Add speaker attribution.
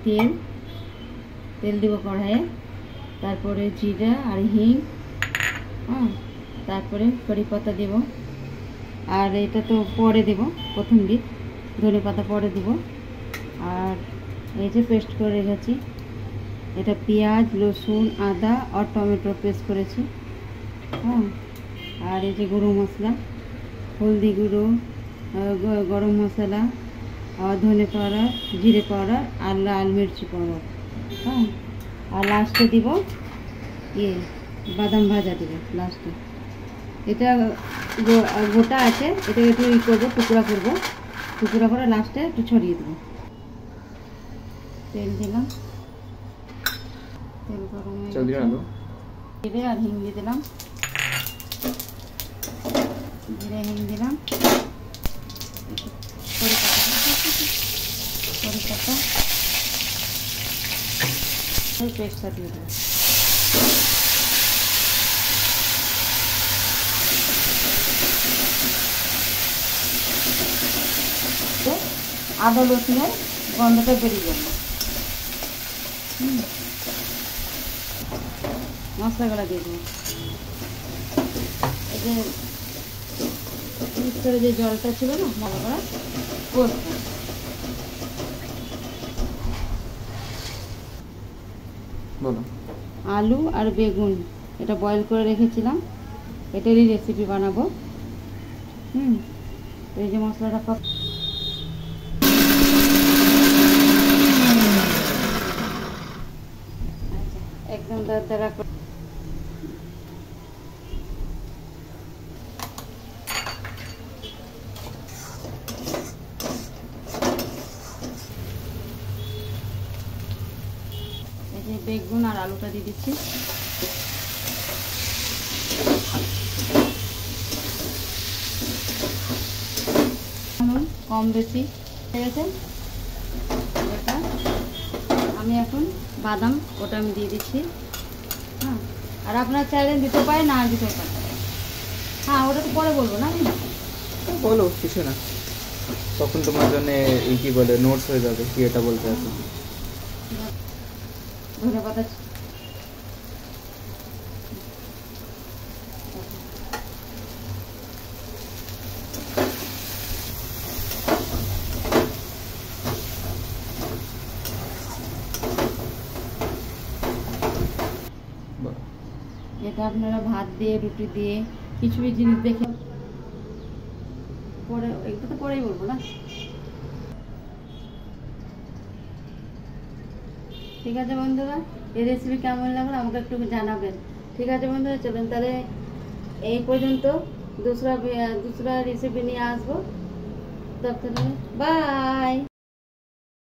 Speaker 1: তেল তেল দিব কড়াইয়ে, তারপরে জিরা আর হিং, হ্যাঁ, তারপরে কারি পাতা দেব, আর এটা তো পরে দেব, কোথমির ধনে পাতা পরে দেব। আর এই যে পেস্ট করে রেখেছি, এটা পেঁয়াজ রসুন আদা আর টমেটো পেস্ট করেছি, হ্যাঁ। আর এই যে গরম মশলা, হলদি গুঁড়ো, গরম মশলা, আর ধনে পাউডার, জিরে পাউডার আর লাল মির্চি পাউডার, হ্যাঁ। আর লাস্টে দিব বাদাম ভাজা দিব লাস্টে। এটা গোটা আছে, এটা একটু করবো, টুকরা করে লাস্টে একটু ছড়িয়ে দেবো। তেল দিলাম, তেল গরম হয়ে গেছে, জিরে আর হিং দিয়ে দিলাম, জিরে হিং দিলাম, কড়ি পাতা পেস্টটা দিয়ে দেবো। আদা রসুনের গন্ধটা বেরিয়ে যাবে। মশলাগুলো দিয়ে দেবো। এই যে মিক্সারে যে জলটা ছিল না ভালো করে কষবো। আলু আর বেগুন এটা বয়েল করে রেখেছিলাম, এটারই রেসিপি বানাবো। এই যে মশলাটা একদম দাঁড়া করে বেগুন আর আলুটা দিয়ে দিচ্ছি। কম বেশি হয়ে গেছে, এটা আমি এখন বাদাম ওটা আমি দিয়ে দিচ্ছি, হ্যাঁ। আর আপনার চাইলে দিতে পারে, না দিতে পারে, হ্যাঁ ওটা তো পরে বলবো না,
Speaker 2: বলো কিছু না, তখন তোমার জন্য কি বলে নোটস হয়ে যাবে কি এটা বলতে আছে।
Speaker 1: ধনে পাতা এটা আপনারা ভাত দিয়ে রুটি দিয়ে কিছু জিনিস দেখে পরে, এটা তো পরেই বলবো না, ঠিক আছে বন্ধুরা। এই রেসিপি কেমন লাগলো আমাকে একটু জানাবেন, ঠিক আছে বন্ধুরা। চলুন তাহলে এই পর্যন্ত, दूसरा रेसिपी নিয়ে আসবো, ততক্ষণ বাই।